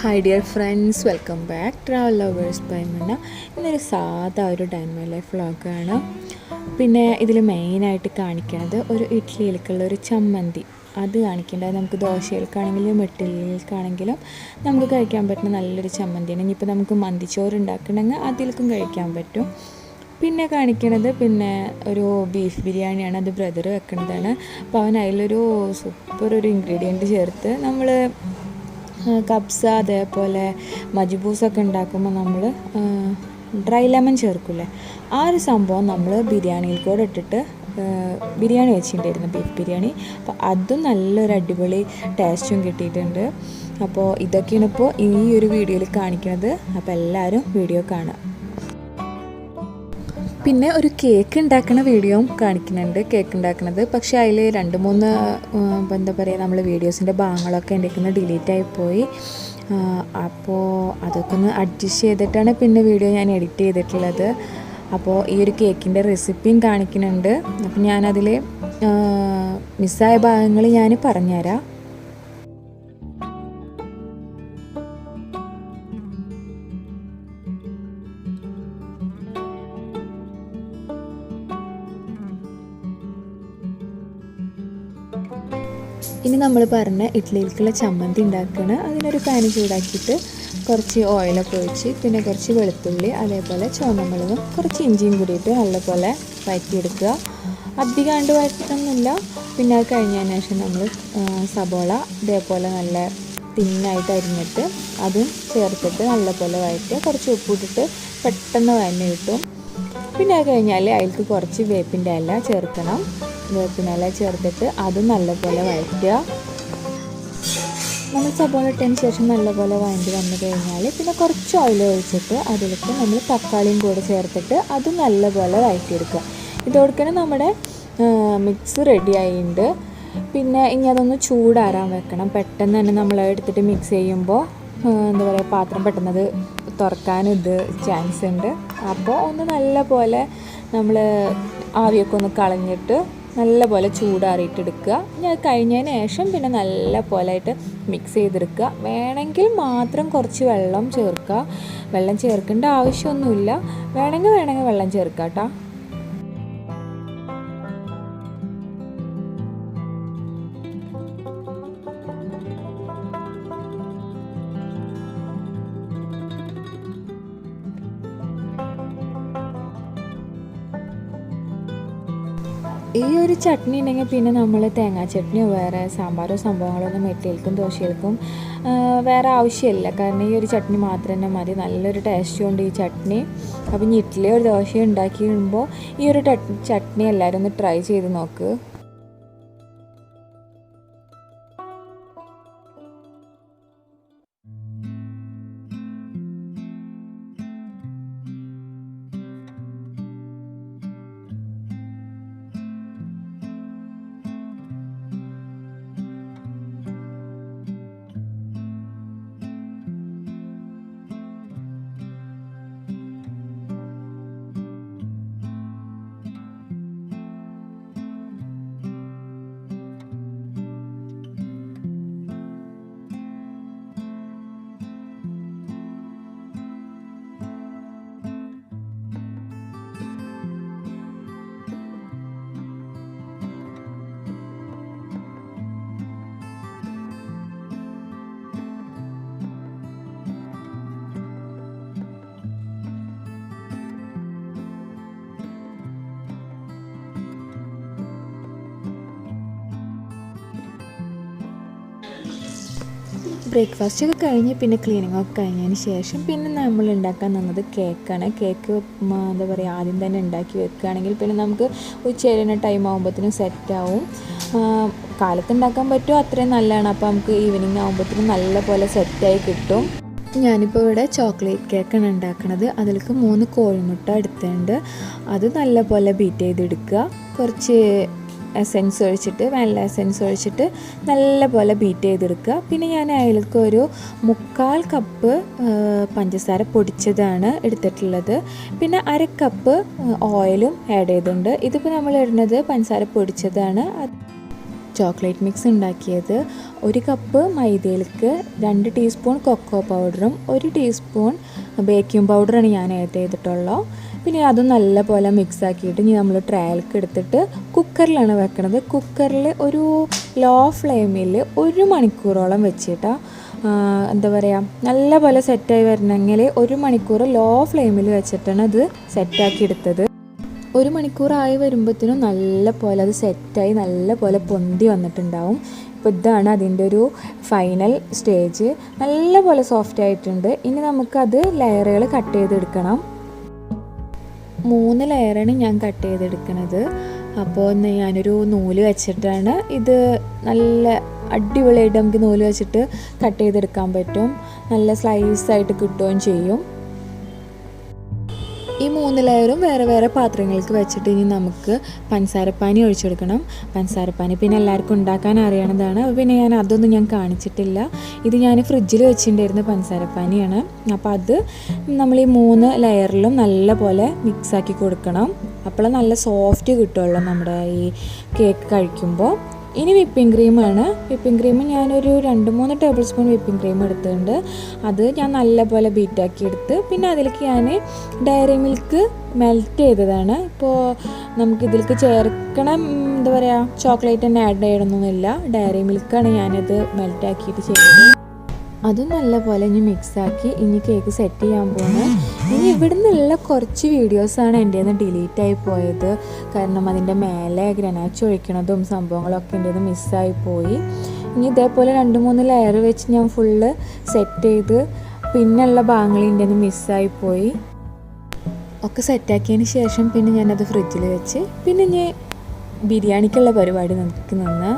Hi dear friends, welcome back. Travel Lovers by Manna. ഇന്നൊരു സാധാ ഒരു ഡേ ഇൻ മൈ ലൈഫ് വ്ളോഗാണ്. പിന്നെ ഇതിൽ മെയിനായിട്ട് കാണിക്കുന്നത് ഒരു ഇഡ്ഡലിയിലേക്കുള്ള ഒരു ചമ്മന്തി. അത് കാണിക്കേണ്ടത് നമുക്ക് ദോശയിലേക്കാണെങ്കിലും ഇഡ്ഡലിയിലേക്കാണെങ്കിലും നമുക്ക് കഴിക്കാൻ പറ്റുന്ന നല്ലൊരു ചമ്മന്തിയാണ്. ഇനിയിപ്പോൾ നമുക്ക് മന്തിച്ചോറ് ഉണ്ടാക്കണമെങ്കിൽ അതിലേക്കും കഴിക്കാൻ പറ്റും. പിന്നെ കാണിക്കണത് ഒരു ബീഫ് ബിരിയാണിയാണ്. അത് ബ്രദർ വെക്കുന്നതാണ്. അപ്പോൾ അവൻ അതിലൊരു സൂപ്പർ ഒരു ഇൻഗ്രീഡിയൻറ്റ് ചേർത്ത് നമ്മൾ കബ്സ അതേപോലെ മജ്ബൂസൊക്കെ ഉണ്ടാക്കുമ്പോൾ നമ്മൾ ഡ്രൈ ലെമൺ ചേർക്കില്ലേ, ആ ഒരു സംഭവം നമ്മൾ ബിരിയാണിയിൽ കൂടെ ഇട്ടിട്ട് ബിരിയാണി വെച്ചിട്ടുണ്ടായിരുന്നു, ബീഫ് ബിരിയാണി. അപ്പോൾ അതും നല്ലൊരു അടിപൊളി ടേസ്റ്റും കിട്ടിയിട്ടുണ്ട്. അപ്പോൾ ഇതൊക്കെയാണ് ഇപ്പോൾ ഈ ഒരു വീഡിയോയിൽ കാണിക്കുന്നത്. അപ്പോൾ എല്ലാവരും വീഡിയോ കാണുക. പിന്നെ ഒരു കേക്ക് ഉണ്ടാക്കുന്ന വീഡിയോയും കാണിക്കുന്നുണ്ട്, കേക്ക് ഉണ്ടാക്കുന്നത്. പക്ഷേ അതിൽ 2-3 എന്താ പറയുക, നമ്മൾ വീഡിയോസിൻ്റെ ഭാഗങ്ങളൊക്കെ എൻ്റെ ഡിലീറ്റ് ആയിപ്പോയി. അപ്പോൾ അതൊക്കെ ഒന്ന് അഡ്ജസ്റ്റ് ചെയ്തിട്ടാണ് പിന്നെ വീഡിയോ ഞാൻ എഡിറ്റ് ചെയ്തിട്ടുള്ളത്. അപ്പോൾ ഈ ഒരു കേക്കിൻ്റെ റെസിപ്പിയും കാണിക്കുന്നുണ്ട്. അപ്പോൾ ഞാനതിൽ മിസ്സായ ഭാഗങ്ങൾ ഞാൻ പറഞ്ഞുതരാം. ഇനി നമ്മൾ പറഞ്ഞ ഇഡ്ഡലിയിലേക്കുള്ള ചമ്മന്തി ഉണ്ടാക്കുകയാണ്. അതിനൊരു പാൻ ചൂടാക്കിയിട്ട് കുറച്ച് ഓയിലൊക്കെ ഒഴിച്ച് പിന്നെ കുറച്ച് വെളുത്തുള്ളി അതേപോലെ ചുവന്നമുളകും കുറച്ച് ഇഞ്ചിയും കൂടിയിട്ട് നല്ലപോലെ വഴറ്റിയെടുക്കുക. അധികമാണ്ട് വഴറ്റൊന്നുമില്ല. പിന്നെ അത് കഴിഞ്ഞതിന് ശേഷം നമ്മൾ സബോള ഇതേപോലെ നല്ല തിന്നായിട്ട് അരിഞ്ഞിട്ട് അതും ചേർത്തിട്ട് നല്ലപോലെ വഴറ്റുക. കുറച്ച് ഉപ്പിട്ടിട്ട് പെട്ടെന്ന് വഴഞ്ഞ് കിട്ടും. പിന്നെ അത് കഴിഞ്ഞാൽ അതിലേക്ക് കുറച്ച് വേപ്പിൻ്റെ ഇല ചേർക്കണം. വേപ്പിൻ്റെ ഇല ചേർത്തിട്ട് അതും നല്ലപോലെ വഴറ്റുക. നമ്മൾ സബോള ഇട്ടതിന് ശേഷം നല്ലപോലെ വഴണ്ടി വന്നു കഴിഞ്ഞാൽ പിന്നെ കുറച്ച് ഓയിൽ ഒഴിച്ചിട്ട് അതിലേക്ക് നമ്മൾ തക്കാളിയും കൂടെ ചേർത്തിട്ട് അതും നല്ലപോലെ വഴറ്റിയെടുക്കുക. ഇതോടൊക്കെ നമ്മുടെ മിക്സ് റെഡി ആയിട്ടുണ്ട്. പിന്നെ ഇനി അതൊന്ന് ചൂടാറാൻ വെക്കണം. പെട്ടെന്ന് തന്നെ നമ്മൾ എടുത്തിട്ട് മിക്സ് ചെയ്യുമ്പോൾ എന്താ പറയുക, പാത്രം പെട്ടെന്നത് തുറക്കാനും ചാൻസ് ഉണ്ട്. അപ്പോൾ ഒന്ന് നല്ല നമ്മൾ ആവിയൊക്കെ ഒന്ന് കളഞ്ഞിട്ട് നല്ലപോലെ ചൂടാറിയിട്ടെടുക്കുക. ഇനി അത് കഴിഞ്ഞതിന് ശേഷം പിന്നെ നല്ല ആയിട്ട് മിക്സ് ചെയ്തെടുക്കുക. വേണമെങ്കിൽ മാത്രം കുറച്ച് വെള്ളം ചേർക്കുക. വെള്ളം ചേർക്കേണ്ട ആവശ്യമൊന്നുമില്ല. വേണമെങ്കിൽ വെള്ളം ചേർക്കുക കേട്ടോ. ഈ ഒരു ചട്നി ഉണ്ടെങ്കിൽ പിന്നെ നമ്മൾ തേങ്ങാ ചട്നിയോ വേറെ സാമ്പാറോ സംഭവങ്ങളൊന്നും ഇഡ്ഡലിക്കും ദോശകൾക്കും വേറെ ആവശ്യമില്ല. കാരണം ഈ ഒരു ചട്നി മാത്രം തന്നെ മതി. നല്ലൊരു ടേസ്റ്റും ഉണ്ട് ഈ ചട്നി. അപ്പോൾ ഇനി ഇഡ്ഡലിയോ ഒരു ദോശയോ ഉണ്ടാക്കി ഇടുമ്പോൾ ഈ ഒരു ചട്നി എല്ലാവരും ഒന്ന് ട്രൈ ചെയ്ത് നോക്ക്. ബ്രേക്ക്ഫാസ്റ്റ് ഒക്കെ കഴിഞ്ഞ് പിന്നെ ക്ലീനിങ് ഒക്കെ കഴിഞ്ഞതിന് ശേഷം പിന്നെ നമ്മൾ ഉണ്ടാക്കാൻ തന്നത് കേക്കാണ്. കേക്ക് എന്താ പറയുക, ആദ്യം തന്നെ ഉണ്ടാക്കി വെക്കുകയാണെങ്കിൽ പിന്നെ നമുക്ക് ഉച്ചയിലെ ടൈം ആകുമ്പോഴത്തേനും സെറ്റാവും. കാലത്ത് ഉണ്ടാക്കാൻ പറ്റുമോ അത്രയും നല്ലതാണ്. അപ്പോൾ നമുക്ക് ഈവനിങ് ആകുമ്പോഴത്തേനും നല്ലപോലെ സെറ്റായി കിട്ടും. ഞാനിപ്പോൾ ഇവിടെ ചോക്ലേറ്റ് കേക്കാണ് ഉണ്ടാക്കുന്നത്. അതിലേക്ക് 3 കോഴിമുട്ട എടുത്തിട്ടുണ്ട്. അത് നല്ലപോലെ ബീറ്റ് ചെയ്തെടുക്കുക. കുറച്ച് എസെൻസ് ഒഴിച്ചിട്ട് വാനില എസെൻസ് ഒഴിച്ചിട്ട് നല്ലപോലെ ബീറ്റ് ചെയ്തെടുക്കുക. പിന്നെ ഞാൻ അതിലേക്ക് ഒരു 1/4 കപ്പ് പഞ്ചസാര പൊടിച്ചതാണ് എടുത്തിട്ടുള്ളത്. പിന്നെ 1/2 കപ്പ് ഓയിലും ആഡ് ചെയ്തിട്ടുണ്ട്. ഇതിപ്പോൾ നമ്മൾ ഇടുന്നത് പഞ്ചസാര പൊടിച്ചതാണ്. ചോക്ലേറ്റ് മിക്സ് ഉണ്ടാക്കിയത് 1 കപ്പ് മൈദയിലേക്ക് 2 ടീസ്പൂൺ കൊക്കോ പൗഡറും 1 ടീസ്പൂൺ ബേക്കിംഗ് പൗഡറാണ് ഞാൻ ആഡ് ചെയ്തിട്ടുള്ളൂ. പിന്നെ അതും നല്ലപോലെ മിക്സ് ആക്കിയിട്ട് ഇനി നമ്മൾ ട്രയൽക്ക് എടുത്തിട്ട് കുക്കറിലാണ് വെക്കുന്നത്. കുക്കറിൽ ഒരു ലോ ഫ്ലെയിമിൽ 1 മണിക്കൂറോളം വെച്ചിട്ട് എന്താ പറയുക, നല്ലപോലെ സെറ്റായി വരണമെങ്കിൽ 1 മണിക്കൂർ ലോ ഫ്ലെയിമിൽ വെച്ചിട്ടാണ് അത് സെറ്റാക്കി എടുത്തത്. 1 മണിക്കൂറായി വരുമ്പോഴത്തേനും നല്ല പോലെ അത് സെറ്റായി നല്ല പോലെ പൊന്തി വന്നിട്ടുണ്ടാവും. അപ്പോൾ ഇതാണ് അതിൻ്റെ ഒരു ഫൈനൽ സ്റ്റേജ്. നല്ല പോലെ സോഫ്റ്റ് ആയിട്ടുണ്ട്. ഇനി നമുക്കത് ലെയറുകൾ കട്ട് ചെയ്തെടുക്കണം. 3 ലെയറാണ് ഞാൻ കട്ട് ചെയ്തെടുക്കുന്നത്. അപ്പോൾ ഞാനൊരു നൂല് വെച്ചിട്ടാണ് ഇത് നല്ല അടിപൊളിയായിട്ട് നമുക്ക് നൂല് വെച്ചിട്ട് കട്ട് ചെയ്തെടുക്കാൻ പറ്റും. നല്ല സ്ലൈസായിട്ട് കിട്ടുകയും ചെയ്യും. ഈ 3 ലെയറും വേറെ വേറെ പാത്രങ്ങൾക്ക് വെച്ചിട്ട് ഇനി നമുക്ക് പഞ്ചസാരപ്പാനി ഒഴിച്ചെടുക്കണം. പഞ്ചസാരപ്പാനി പിന്നെ എല്ലാവർക്കും ഉണ്ടാക്കാൻ അറിയണതാണ്. പിന്നെ അതൊന്നും ഞാൻ കാണിച്ചിട്ടില്ല. ഇത് ഞാൻ ഫ്രിഡ്ജിൽ വെച്ചിട്ടുണ്ടായിരുന്ന പഞ്ചസാരപ്പാനിയാണ്. അപ്പോൾ അത് നമ്മൾ ഈ 3 ലെയറിലും നല്ല പോലെ മിക്സാക്കി കൊടുക്കണം. അപ്പോൾ നല്ല സോഫ്റ്റ് കിട്ടുമല്ലോ നമ്മുടെ ഈ കേക്ക് കഴിക്കുമ്പോൾ. ഇനി വിപ്പിംഗ് ക്രീമാണ്. വിപ്പിംഗ് ക്രീം ഞാനൊരു 2-3 ടേബിൾ സ്പൂൺ വിപ്പിംഗ് ക്രീം എടുത്തിട്ടുണ്ട്. അത് ഞാൻ നല്ലപോലെ ബീറ്റാക്കി എടുത്ത് പിന്നെ അതിലേക്ക് ഞാൻ ഡയറി മിൽക്ക് മെൽറ്റ് ചെയ്തതാണ്. ഇപ്പോൾ നമുക്കിതിലേക്ക് ചേർക്കണം എന്താ പറയുക, ചോക്ലേറ്റ് തന്നെ ആഡ് ചെയ്യണമെന്നൊന്നുമില്ല. ഡയറി മിൽക്കാണ് ഞാനത് മെൽറ്റാക്കിയിട്ട് ചെയ്തത്. അതും നല്ലപോലെ ഇനി മിക്സാക്കി ഇനി കേക്ക് സെറ്റ് ചെയ്യാൻ പോകുന്നത്. ഇനി ഇവിടെ നിന്നുള്ള കുറച്ച് വീഡിയോസാണ് എൻ്റെ നിന്ന് ഡിലീറ്റായി പോയത്. കാരണം അതിൻ്റെ മേലെ ഗ്രനാച്ച് ഒഴിക്കണതും സംഭവങ്ങളൊക്കെ എൻ്റെ നിന്ന് മിസ്സായി പോയി. ഇനി ഇതേപോലെ 2-3 ലെയർ വെച്ച് ഞാൻ ഫുള്ള് സെറ്റ് ചെയ്ത് പിന്നെയുള്ള ഭാഗങ്ങൾ എൻ്റെ നിന്ന് മിസ്സായി പോയി. ഒക്കെ സെറ്റാക്കിയതിന് ശേഷം പിന്നെ ഞാനത് ഫ്രിഡ്ജിൽ വെച്ച് പിന്നെ ഞാൻ ബിരിയാണിക്കുള്ള പരിപാടി നിന്ന്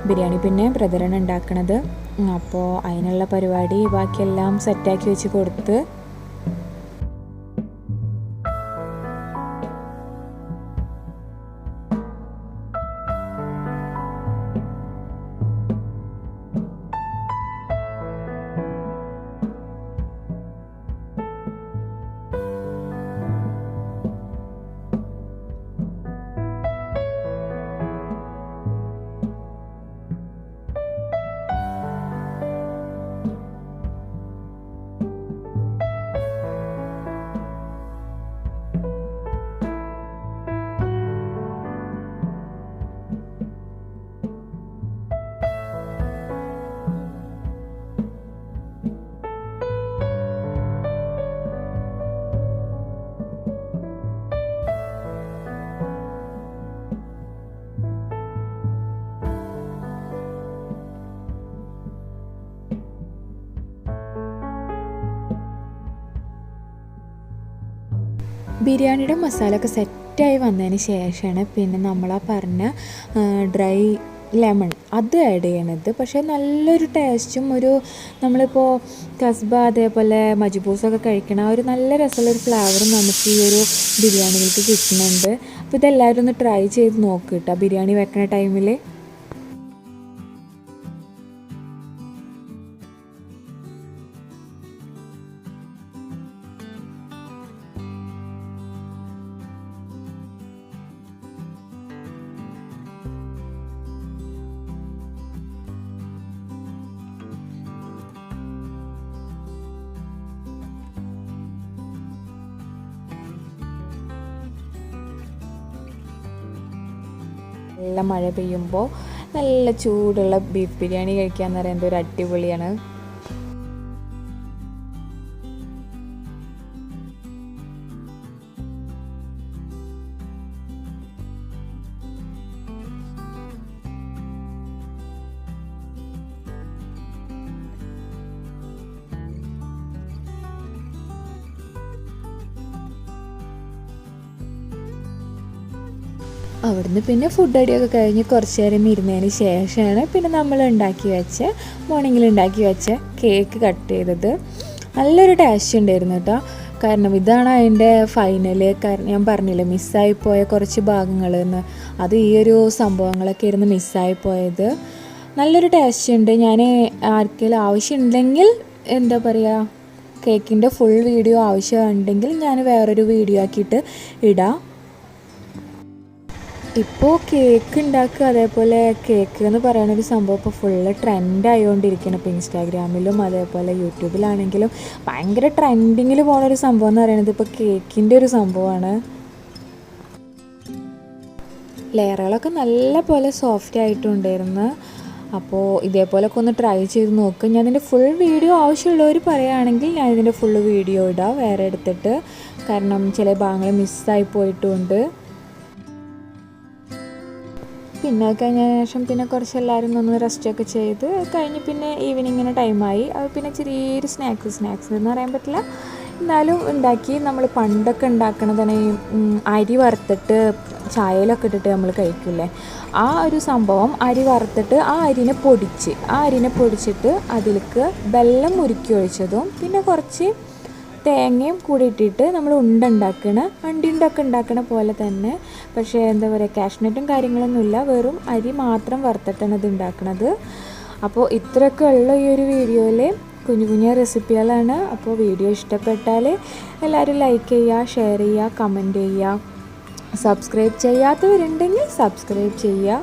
ബിരിയാണി പിന്നെ ബ്രദറാണ് ഉണ്ടാക്കണത്. അപ്പോൾ അതിനുള്ള പരിപാടി ബാക്കിയെല്ലാം സെറ്റാക്കി വെച്ച് കൊടുത്ത് ബിരിയാണിയുടെ മസാല ഒക്കെ സെറ്റായി വന്നതിന് ശേഷമാണ് പിന്നെ നമ്മളാ പറഞ്ഞ ഡ്രൈ ലെമൺ അത് ആഡ് ചെയ്യണത്. പക്ഷേ നല്ലൊരു ടേസ്റ്റും ഒരു നമ്മളിപ്പോൾ കസ്ബ അതേപോലെ മജ്ബൂസൊക്കെ കഴിക്കണ ഒരു നല്ല രസമുള്ളൊരു ഫ്ലേവറും നമുക്ക് ഈ ഒരു ബിരിയാണികൾക്ക് കിട്ടുന്നുണ്ട്. അപ്പോൾ ഇതെല്ലാവരും ഒന്ന് ട്രൈ ചെയ്ത് നോക്ക് കേട്ടോ ബിരിയാണി വെക്കണ ടൈമിൽ. നല്ല മഴ പെയ്യുമ്പോൾ നല്ല ചൂടുള്ള ബീഫ് ബിരിയാണി കഴിക്കാമെന്ന് പറയുന്നത് ഒരു അടിപൊളിയാണ്. അവിടുന്ന് പിന്നെ ഫുഡ് അടിയൊക്കെ കഴിഞ്ഞ് കുറച്ച് നേരം ഇരുന്നതിന് ശേഷമാണ് പിന്നെ നമ്മൾ മോർണിംഗിൽ ഉണ്ടാക്കി വെച്ച കേക്ക് കട്ട് ചെയ്തത്. നല്ലൊരു ടേസ്റ്റ് ഉണ്ടായിരുന്നു കേട്ടോ. കാരണം ഇതാണ് അതിൻ്റെ ഫൈനല്. കാരണം ഞാൻ പറഞ്ഞില്ലേ മിസ്സായിപ്പോയ കുറച്ച് ഭാഗങ്ങൾ എന്ന്, അത് ഈ ഒരു സംഭവങ്ങളൊക്കെ ഇരുന്ന് മിസ്സായിപ്പോയത്. നല്ലൊരു ടേസ്റ്റ് ഉണ്ട്. ഞാൻ ആർക്കെങ്കിലും ആവശ്യമുണ്ടെങ്കിൽ എന്താ പറയുക, കേക്കിൻ്റെ ഫുൾ വീഡിയോ ആവശ്യമുണ്ടെങ്കിൽ ഞാൻ വേറൊരു വീഡിയോ ആക്കിയിട്ട് ഇടാം. ഇപ്പോൾ കേക്ക് ഉണ്ടാക്കുക, അതേപോലെ കേക്ക് എന്ന് പറയുന്നൊരു സംഭവം ഇപ്പോൾ ഫുള്ള് ട്രെൻഡ് ആയിക്കൊണ്ടിരിക്കുകയാണ്. ഇപ്പോൾ ഇൻസ്റ്റാഗ്രാമിലും അതേപോലെ യൂട്യൂബിലാണെങ്കിലും ഭയങ്കര ട്രെൻഡിങ്ങിൽ പോകുന്നൊരു സംഭവം എന്ന് പറയുന്നത് ഇപ്പോൾ കേക്കിൻ്റെ ഒരു സംഭവമാണ്. ലെയറുകളൊക്കെ നല്ല പോലെ സോഫ്റ്റ് ആയിട്ടുണ്ടായിരുന്നു. അപ്പോൾ ഇതേപോലൊക്കെ ഒന്ന് ട്രൈ ചെയ്ത് നോക്കുക. ഞാൻ ഇതിൻ്റെ ഫുൾ വീഡിയോ ആവശ്യമുള്ളവർ പറയുകയാണെങ്കിൽ ഞാൻ ഇതിൻ്റെ ഫുള്ള് വീഡിയോ ഇടാം വേറെ എടുത്തിട്ട്, കാരണം ചില ഭാഗങ്ങൾ മിസ്സായി പോയിട്ടുമുണ്ട്. പിന്നെ കഴിഞ്ഞ ശേഷം പിന്നെ കുറച്ച് എല്ലാവരും ഒന്ന് റെസ്റ്റൊക്കെ ചെയ്ത് കഴിഞ്ഞ് പിന്നെ ഈവനിങ്ങിന് ടൈമായി. അത് പിന്നെ ചെറിയൊരു സ്നാക്സ് എന്ന് പറയാൻ പറ്റില്ല, എന്നാലും ഉണ്ടാക്കി. നമ്മൾ പണ്ടൊക്കെ ഉണ്ടാക്കണതാണ് അരി വറുത്തിട്ട് ചായയിലൊക്കെ ഇട്ടിട്ട് നമ്മൾ കഴിക്കില്ലേ, ആ ഒരു സംഭവം. അരി വറുത്തിട്ട് ആ അരിനെ പൊടിച്ചിട്ട് അതിലേക്ക് വെള്ളം ഉരുക്കി ഒഴിച്ചതും പിന്നെ കുറച്ച് തേങ്ങയും കൂടി ഇട്ടിട്ട് നമ്മൾ അണ്ടിയുണ്ടൊക്കെ ഉണ്ടാക്കണ പോലെ തന്നെ. പക്ഷേ എന്താ പറയുക, കാഷ്നട്ടും കാര്യങ്ങളൊന്നുമില്ല, വെറും അരി മാത്രം വറുത്തിട്ടാണ് ഇത് ഉണ്ടാക്കണത്. അപ്പോൾ ഇത്രയൊക്കെ ഉള്ള ഈ ഒരു വീഡിയോയിൽ കുഞ്ഞു റെസിപ്പികളാണ്. അപ്പോൾ വീഡിയോ ഇഷ്ടപ്പെട്ടാൽ എല്ലാവരും ലൈക്ക് ചെയ്യുക, ഷെയർ ചെയ്യുക, കമൻറ്റ് ചെയ്യുക. സബ്സ്ക്രൈബ് ചെയ്യാത്തവരുണ്ടെങ്കിൽ സബ്സ്ക്രൈബ് ചെയ്യുക.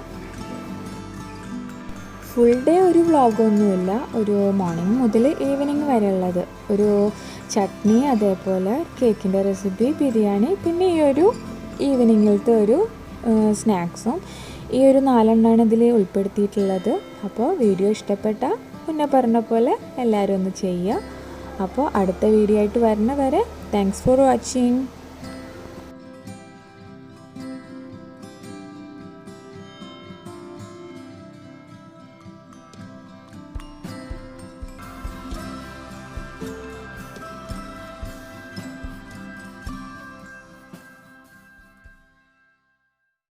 ഫുൾ ഡേ ഒരു വ്ളോഗൊന്നുമില്ല, ഒരു മോർണിംഗ് മുതൽ ഈവനിങ് വരെ ഉള്ളത്. ഒരു ചട്നി, അതേപോലെ കേക്കിൻ്റെ റെസിപ്പി, ബിരിയാണി, പിന്നെ ഈ ഒരു ഈവനിങ്ങിലത്തെ ഒരു സ്നാക്സും, ഈ ഒരു 4 എണ്ണമാണ് ഇതിൽ ഉൾപ്പെടുത്തിയിട്ടുള്ളത്. അപ്പോൾ വീഡിയോ ഇഷ്ടപ്പെട്ടാൽ മുന്നേ പറഞ്ഞ പോലെ എല്ലാവരും ഒന്ന് ചെയ്യുക. അപ്പോൾ അടുത്ത വീഡിയോ ആയിട്ട് വരുന്ന വരെ താങ്ക്സ് ഫോർ വാച്ചിങ്.